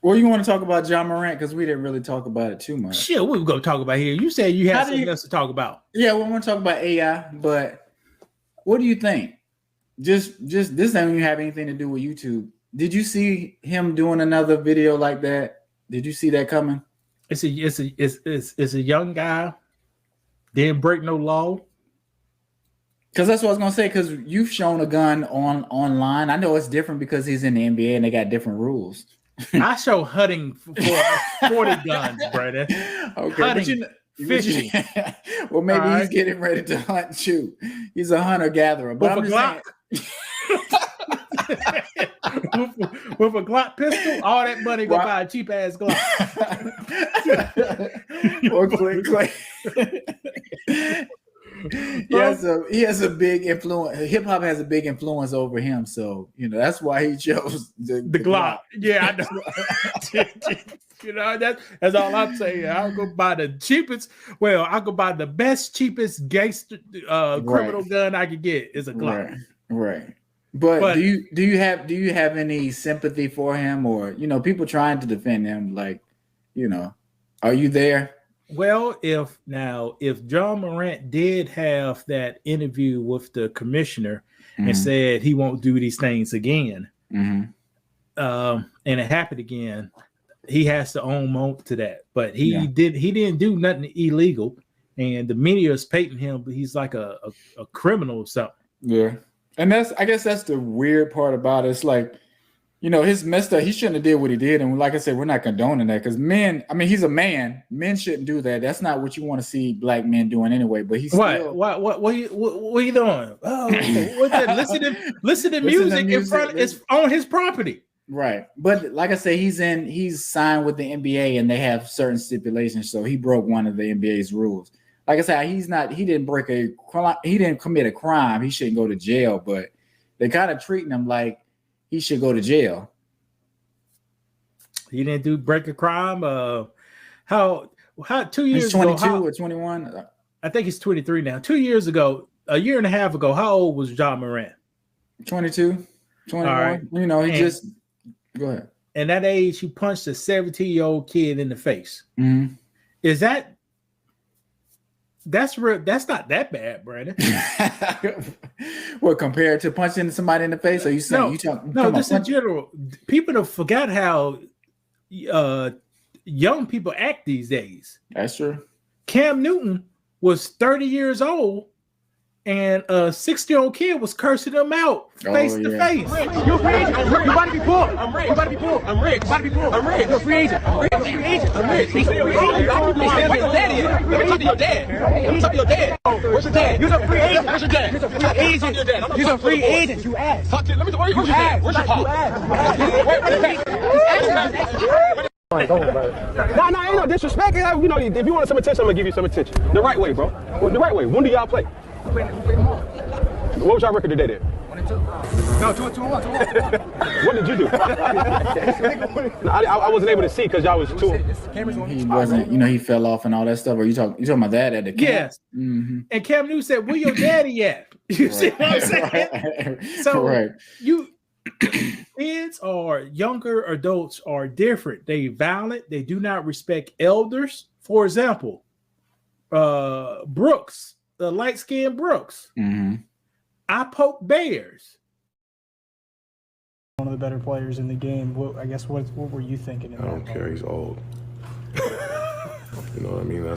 Well, you want to talk about John Morant because we didn't really talk about it too much. Shit, what we gonna talk about here? You said you had something else to talk about. Yeah, we want to talk about AI, but what do you think? Just this ain't even have anything to do with YouTube. Did you see him doing another video like that? Did you see that coming? It's a young guy. Didn't break no law. Because that's what I was gonna say. Because you've shown a gun online. I know it's different because he's in the NBA and they got different rules. I show hunting for 40 guns, brother. Okay, hunting, fishing. Well, maybe he's getting ready to hunt too. He's a hunter gatherer. But I'm just with a Glock pistol, all that money go buy a cheap ass Glock. Or click. He has a big influence. Hip hop has a big influence over him, so that's why he chose the Glock. Yeah, I know. That's all I'm saying. I'll go buy the cheapest. Well, I'll go buy the best, cheapest gangster criminal gun I could get is a Glock. Right. But do you have any sympathy for him, or people trying to defend him? Like, are you there? Well, if John Morant did have that interview with the commissioner and said he won't do these things again, and it happened again, he has to own up to that. But he didn't do nothing illegal, and the media is painting him, but he's like a criminal or something. Yeah, and I guess that's the weird part about it. It's like, his messed up. He shouldn't have did what he did, and like I said, we're not condoning that because men. I mean, he's a man. Men shouldn't do that. That's not what you want to see black men doing anyway. But he's what are you doing? Oh, what's that? Listen to music in front. It's on his property, right? But like I say, he's signed with the NBA, and they have certain stipulations. So he broke one of the NBA's rules. Like I said, he didn't commit a crime. He shouldn't go to jail. But they kind of treating him like he should go to jail. He didn't break a crime. How 2 years he's 22 ago? Or 21? I think he's 23 now. 2 years ago, a year and a half ago, how old was John Morant? 22, 21. Right. Just go ahead. And that age, he punched a 17-year-old kid in the face. Mm-hmm. Is that's real? That's not that bad, Brandon. What, compared to punching somebody in the face? Are you saying this in general? People have forgot how young people act these days. That's true. Cam Newton was 30 years old, and a 60-year-old kid was cursing him out face to face. You're free agent. You about to be pulled. I'm rich. You about to be pulled. I'm rich. You about to be pulled. I'm rich. You're a free agent. I'm rich. I'm free agent. I'm rich. He's free agent. Where's your dad? Let me talk to your dad. Let me talk to your dad. Where's your dad? You're a free agent. Where's your dad? You're a free agent. You're a free agent. You asked. Talk to. Let me. Where's your dad? Where's your pop? No, ain't no disrespect. If you want some attention, I'm gonna give you some attention. The right way, bro. The right way. When do y'all play? What was your record today then? 1-2. No, 2-1. What did you do? No, I wasn't able to see because y'all was too. He wasn't, he fell off and all that stuff. Or you talking about that at the camp? Yes. Mm-hmm. And Cam Newton said, "Where your daddy at?" You see what I'm saying? So kids or younger adults are different. They violent. They do not respect elders. For example, Brooks, the light-skinned Brooks. Mm-hmm. I poke bears. One of the better players in the game. What were you thinking? I don't care. He's old. You know what I mean? I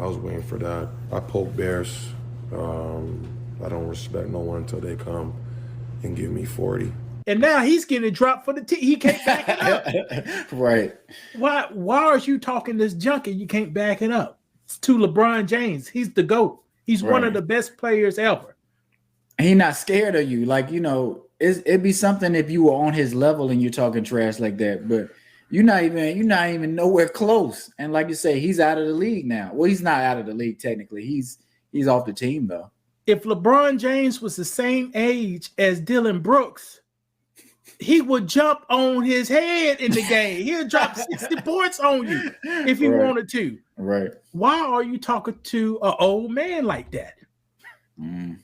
was waiting for that. I poke bears. I don't respect no one until they come and give me 40. And now he's getting dropped for the team. He can't back it up. Right. Why are you talking this junk and you can't back it up? It's to LeBron James. He's the GOAT. He's one of the best players ever. He's not scared of you. Like, it'd be something if you were on his level and you're talking trash like that. But you're not even nowhere close. And like you say, he's out of the league now. Well, he's not out of the league technically. He's off the team though. If LeBron James was the same age as Dylan Brooks, he would jump on his head in the game. He'll drop 60 points on you if he wanted to. Right. Why are you talking to an old man like that? Mm.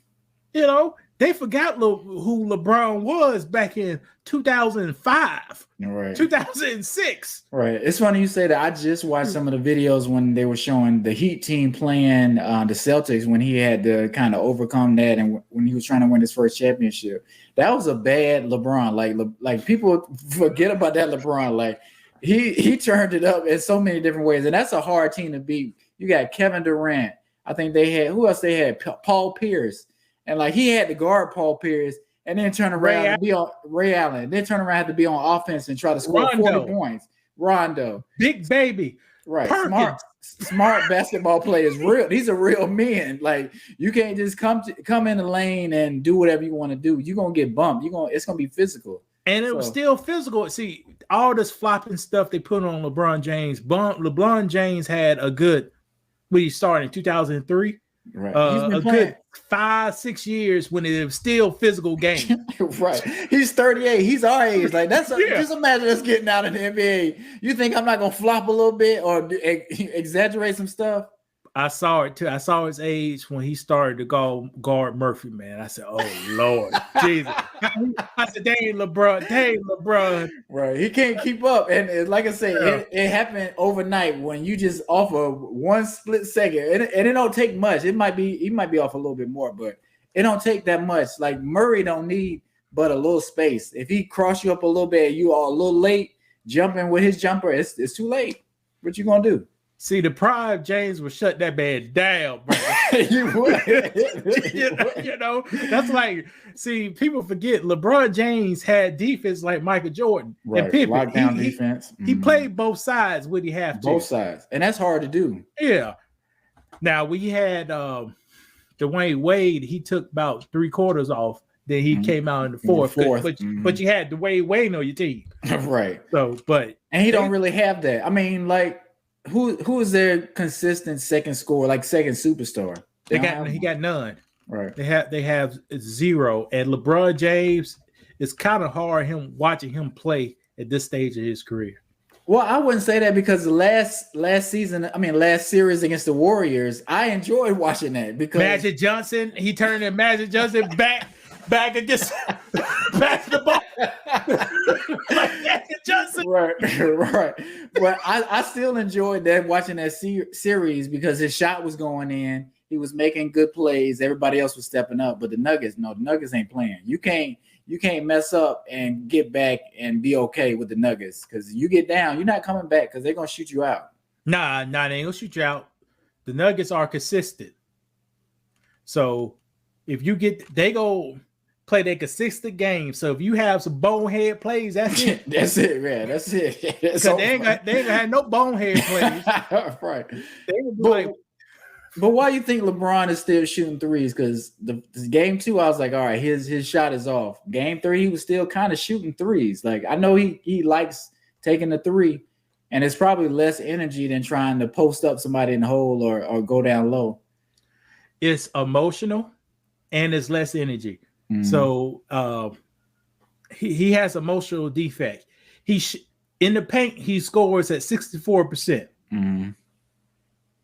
They forgot who LeBron was back in 2005, right, 2006. Right. It's funny you say that. I just watched some of the videos when they were showing the Heat team playing the Celtics when he had to kind of overcome that, and when he was trying to win his first championship. That was a bad LeBron. Like people forget about that LeBron. Like he turned it up in so many different ways, and that's a hard team to beat. You got Kevin Durant. I think they had who else? They had Paul Pierce. And like he had to guard Paul Pierce and then turn around and be on Ray Allen. Then turn around and have to be on offense and try to score 40 points. Rondo. Big baby. Right. Smart basketball players. Real. These are real men. Like you can't just come in the lane and do whatever you want to do. You're gonna get bumped. It's gonna be physical. And it was still physical. See, all this flopping stuff they put on LeBron James. LeBron James had a good when he started in 2003. Right. A good 5-6 years when it was still physical game. Right. He's 38. He's our age. Like just imagine us getting out of the NBA. You think I'm not gonna flop a little bit or exaggerate some stuff? I saw it too. I saw his age when he started to guard Murphy, man. I said, oh Lord, Jesus. I said, dang LeBron. Right. He can't keep up. And like I said, it happened overnight when you just offer one split second. And it don't take much. He might be off a little bit more, but it don't take that much. Like Murray don't need but a little space. If he cross you up a little bit, you are a little late jumping with his jumper, it's too late. What you gonna do? See, the prime James would shut that man down, bro. You would. you know, that's like, see, people forget LeBron James had defense like Michael Jordan. Right. And Pippen. Lockdown defense. He played both sides when he have to. Both sides. And that's hard to do. Yeah. Now, we had Dwayne Wade. He took about 3/4 off. Then he came out in the fourth. But you had Dwayne Wade on your team. Right. And he don't really have that. I mean, like, who is their consistent second scorer, like second superstar? He got none. Right. They have 0. And LeBron James, it's kind of hard watching him play at this stage of his career. Well, I wouldn't say that because the last series against the Warriors, I enjoyed watching that because Magic Johnson, he turned in Magic Johnson back against back to the ball. Like Magic Johnson. Right. But I still enjoyed that watching that series because his shot was going in. He was making good plays. Everybody else was stepping up. But the Nuggets ain't playing. You can't mess up and get back and be okay with the Nuggets because you get down, you're not coming back because they're gonna shoot you out. Nah, they ain't gonna shoot you out. The Nuggets are consistent. So if they go play their consistent game. So if you have some bonehead plays, that's it. That's it, man. That's it. Because they ain't gonna have no bonehead plays. Right. But why you think LeBron is still shooting threes? Because the game 2, I was like, all right, his shot is off. Game 3, he was still kind of shooting threes. Like I know he likes taking the 3, and it's probably less energy than trying to post up somebody in the hole or go down low. It's emotional and it's less energy. Mm-hmm. So he has emotional defect. In the paint, he scores at 64%. Mm-hmm.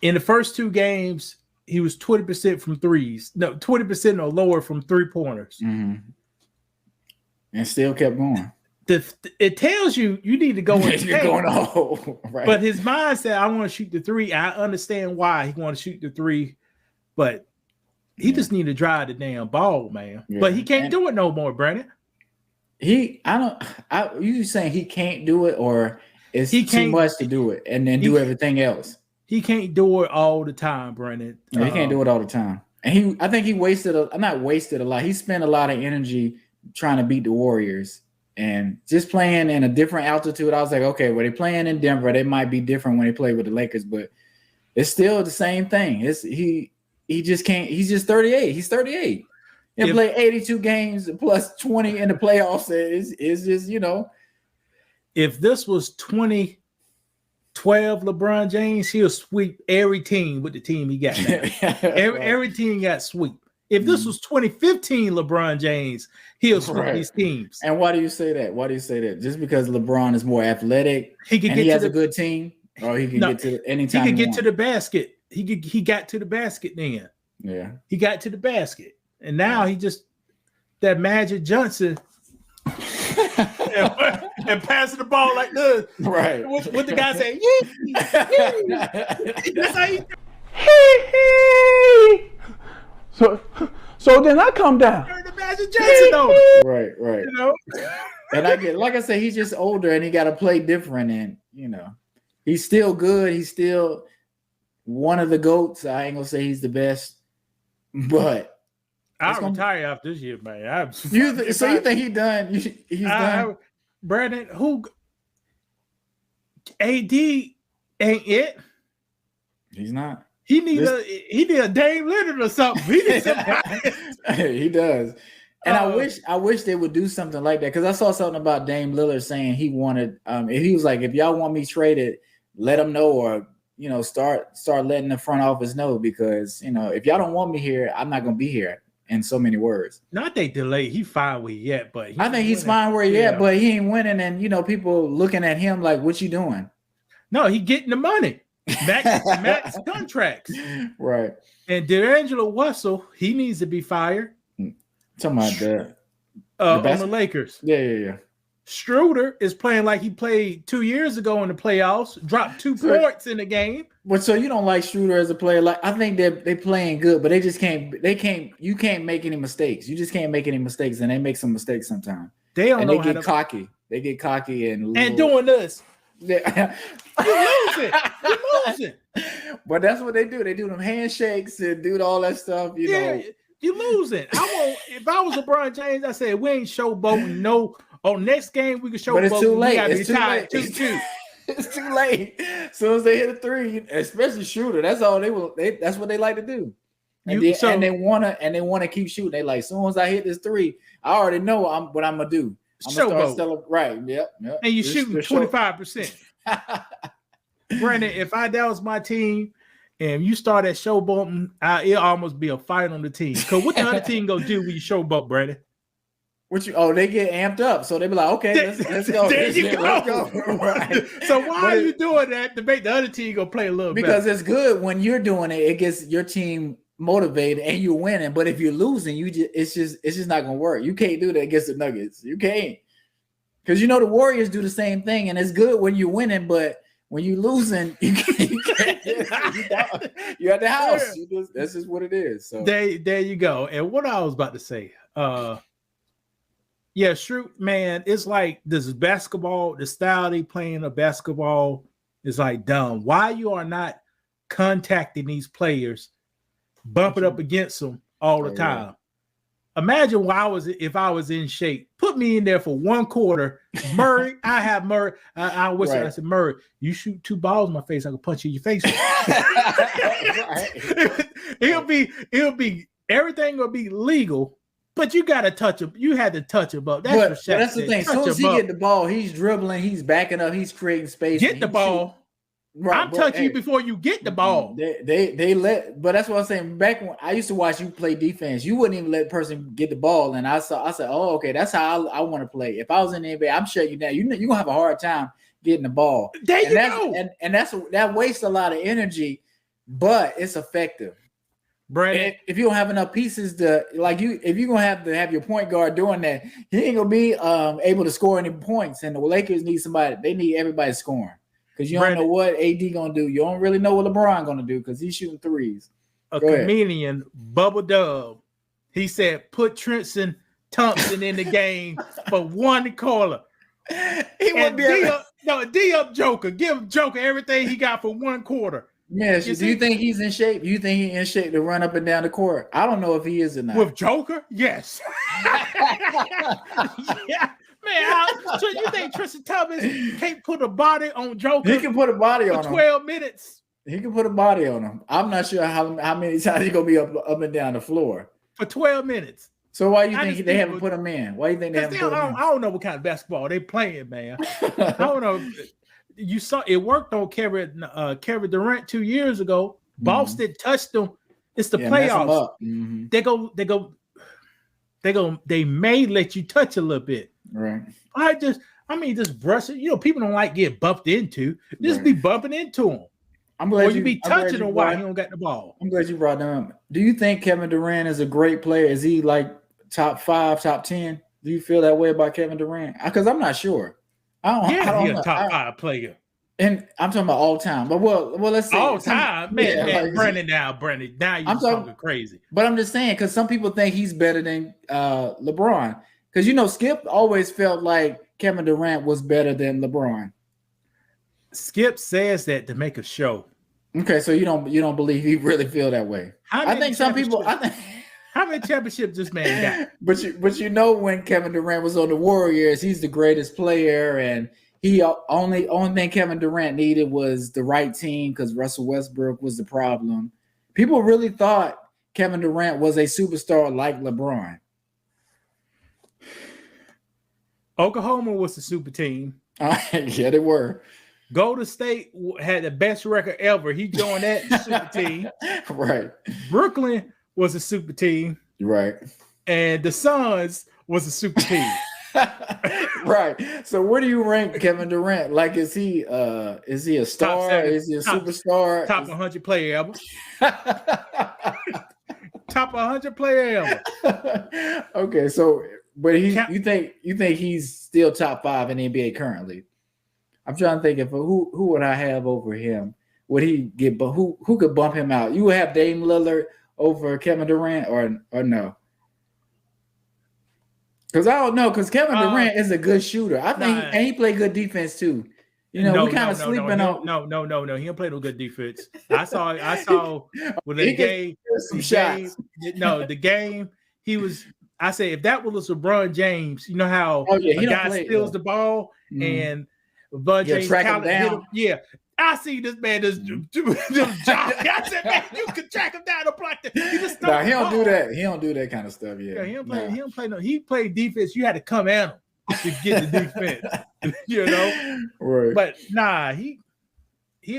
In the first 2 games, he was 20% from threes. No, 20% or lower from 3-pointers. Mm-hmm. And still kept going. It tells you need to go in. You're going home. Right. But his mind said, I want to shoot the 3. I understand why he want to shoot the 3, but he just need to drive the damn ball, man. Yeah. But he can't do it no more, Brandon. You saying he can't do it, or it's too much to do it and then do everything else? He can't do it all the time, Brandon. He can't do it all the time. And I think he not wasted a lot. He spent a lot of energy trying to beat the Warriors and just playing in a different altitude. I was like, okay, well, they're playing in Denver. They might be different when they play with the Lakers, but it's still the same thing. He just can't. He's just 38. He's 38. He played 82 games plus 20 in the playoffs. It's just, If this was 2012 LeBron James, he'll sweep every team with the team he got now. every team got sweep. If this was 2015 LeBron James, he'll sweep these teams. And why do you say that? Just because LeBron is more athletic he has a good team? Or he can get to anytime he could get to the basket. He got to the basket then. Yeah. He got to the basket. And now he just that Magic Johnson and passing the ball like this. Right. What the guy say? That's how you So then I come down. turn the Magic Johnson over. Right. You know? And I get, like I said, he's just older and he got to play different. And he's still good. He's still one of the GOATs. I ain't gonna say he's the best, but I'll retire after this year, man. you think he done? He's done. Brandon, who AD ain't it? He's not. He need a Dame Lillard or something. He needs somebody. He does. And I wish they would do something like that, because I saw something about Dame Lillard saying he wanted if he was like, if y'all want me traded, let them know, or start letting the front office know, because if y'all don't want me here, I'm not gonna be here. In so many words. Not they delay. He fine where he at, but I think he's fine where he at, but he ain't winning, and people looking at him like, what you doing? No, he getting the money. Max contracts. Right. And D'Angelo Russell, he needs to be fired. Talking about the on the Lakers. Yeah. Schroeder is playing like he played 2 years ago in the playoffs, dropped 2 points in the game. But so you don't like Schroeder as a player? Like, I think they playing good, but they just can't. You can't make any mistakes. You just can't make any mistakes, and they make some mistakes sometimes. They don't know how to cocky. They get cocky and doing this. Yeah. You're losing. But that's what they do. They do them handshakes and do all that stuff. You're losing. If I was LeBron James, I said we ain't showboating. No. Next game we can showboat. But it's too late. It's too late. 2-2. It's too late. As soon as they hit a three, especially shooter, that's all they will. That's what they like to do. And they wanna keep shooting. They like, as soon as I hit this three, I already know what I'm gonna do. I'm gonna start right. Yep. And you shooting 25%. Brandon, if that was my team, and you start at showboating, it'll almost be a fight on the team. Because what the other team gonna do when you showboat, Brandon? They get amped up, so they be like, okay, let's go. There you go. Let's go. Right. So why are you doing that to make the other team go play a little because better? It's good when you're doing it. It gets your team motivated and you're winning. But if you're losing, it's just not gonna work. You can't do that against the Nuggets. You can't, because the Warriors do the same thing, and it's good when you're winning, but when you're losing, you can't. You're at the house. That's just what it is. So there you go. And what I was about to say, yeah, Shrew, man, it's like this basketball, the style they playing of basketball is like dumb. Why you are not contacting these players, bumping up against them all the time? Yeah. Imagine if I was in shape. Put me in there for 1 quarter. Murray, I have Murray. I wish I said, Murray, you shoot 2 balls in my face, I could punch you in your face. It'll be everything will be legal. But you got to touch him. You had to touch him up. That's the thing. As soon as he get the ball, he's dribbling, he's backing up, he's creating space. Get the ball. Right, I'm touching you before you get the ball. But that's what I'm saying. Back when I used to watch you play defense, you wouldn't even let the person get the ball. And I said, oh, okay, that's how I want to play. If I was in the NBA, I'm shutting you down. You're gonna have a hard time getting the ball. There you go. And that wastes a lot of energy, but it's effective. Brandon, if you don't have enough pieces if you're gonna have to have your point guard doing that, he ain't gonna be able to score any points. And the Lakers need somebody. They need everybody scoring, because you don't know what AD gonna do. You don't really know what LeBron gonna do, because he's shooting threes. Comedian Bubba Dub, he said, put Tristan Thompson in the game for 1 quarter. He would be D up Joker. Give Joker everything he got for 1 quarter. Yes. Do you think he's in shape? Do you think he's in shape to run up and down the court? I don't know if he is or not. With Joker? Yes. Yeah. Man, so you think Tristan Thompson can't put a body on Joker? He can put a body on him. 12 minutes. He can put a body on him. I'm not sure how many times he's going to be up and down the floor. For 12 minutes. So why do you think they haven't put him in? Why do you think they haven't put him in? I don't know what kind of basketball they playing, man. I don't know. You saw it worked on Kevin Durant 2 years ago. Boston touched them. It's the playoffs. Mm-hmm. They may let you touch a little bit. Right. Just brush it. People don't like get bumped into. Just be bumping into them. I'm glad you be touching them while he don't got the ball. I'm glad you brought them up. Do you think Kevin Durant is a great player? Is he like top 5, top 10? Do you feel that way about Kevin Durant? Because I'm not sure. I don't He's know. a top 5 player. And I'm talking about all time. But let's say all time, man. like, Brandon, now you're talking crazy. But I'm just saying, because some people think he's better than LeBron. Because Skip always felt like Kevin Durant was better than LeBron. Skip says that to make a show. Okay, so you don't believe he really feel that way. I think some people. How many championships this man got? But when Kevin Durant was on the Warriors, he's the greatest player, and he only thing Kevin Durant needed was the right team because Russell Westbrook was the problem. People really thought Kevin Durant was a superstar like LeBron. Oklahoma was the super team. Yeah, they were. Golden State had the best record ever. He joined that super team. Right. Brooklyn was a super team. Right. And the Suns was a super team. Right. So where do you rank Kevin Durant? Like, is he a star? Is he a superstar? Top 100 player ever. Top 100 player ever. Okay, so but you think he's still top 5 in the NBA currently? I'm trying to think of who would I have over him? Would he get? But who could bump him out? You would have Dame Lillard over Kevin Durant, or no? Because I don't know. Because Kevin Durant is a good shooter. I think, and he played good defense too. We kind of sleeping on. No. He don't play no good defense. I saw with the game. Some shots. The game he was. I say if that was LeBron James, you know how a guy steals the ball and LeBron James track him down. Yeah, I see this man just I said, man, you can track him down the block. He don't do that. He don't do that kind of stuff. Yeah, he don't play. He don't play no. He played defense. You had to come at him to get the defense. Right. But nah, he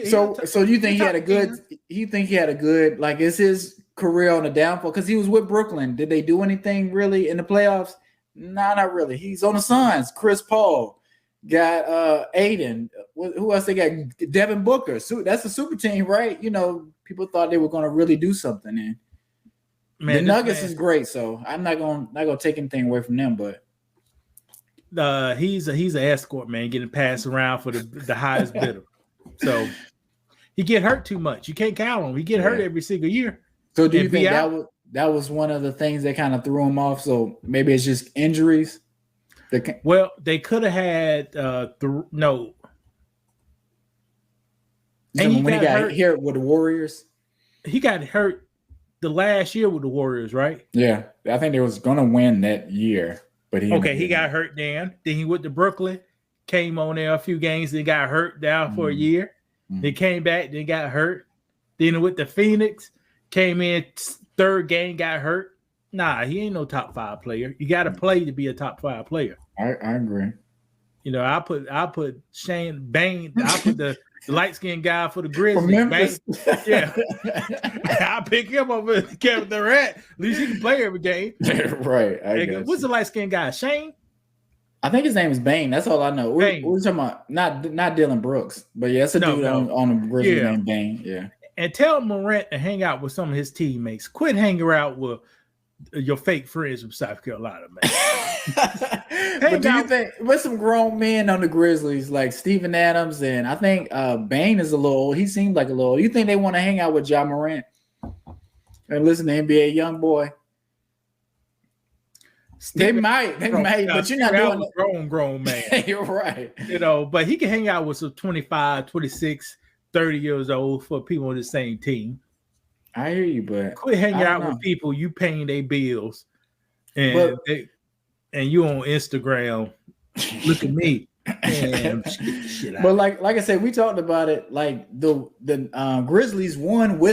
So you think he had a good? You think he had a good? Like, is his career on the downfall? Because he was with Brooklyn. Did they do anything really in the playoffs? Nah, not really. He's on the Suns. Chris Paul got Aiden. Who else they got? Devin Booker. So that's a super team, right? People thought they were going to really do something. And the Nuggets is great, so I'm not gonna take anything away from them. But he's an escort, man, getting passed around for the highest bidder. So he get hurt too much. You can't count on him. He get hurt every single year. So do you think that was one of the things that kind of threw him off? So maybe it's just injuries. Well, they could have had no. And when he got hurt with the Warriors, he got hurt the last year with the Warriors, right? Yeah, I think they was gonna win that year, but he got hurt then. Then he went to Brooklyn, came on there a few games, then got hurt down for a year. Then came back, then got hurt. Then with the Phoenix, came in third game, got hurt. Nah, he ain't no top 5 player. You got to play to be a top 5 player. I agree. I put Shane Bain. I put the light-skinned guy for the Grizzlies. Yeah, I pick him over Kevin Durant. At least he can play every game. Right. What's the light-skinned guy? Shane? I think his name is Bain. That's all I know. We're talking about not Dylan Brooks, but yeah, it's a dude on the Grizzlies named Bain. Yeah. And tell Morant to hang out with some of his teammates. Quit hanging out with your fake friends from South Carolina, man. But do you think with some grown men on the Grizzlies like Steven Adams and I think Bain is a little old. He seemed like a little old. You think they want to hang out with Ja Morant and listen to NBA Youngboy? They might, but you're not doing it. Grown man. You're right. But he can hang out with some 25, 26, 30 years old for people on the same team. I hear you, but quit hanging out with people you paying their bills, and you on Instagram. Look at me. But like I said, we talked about it. Like the Grizzlies won with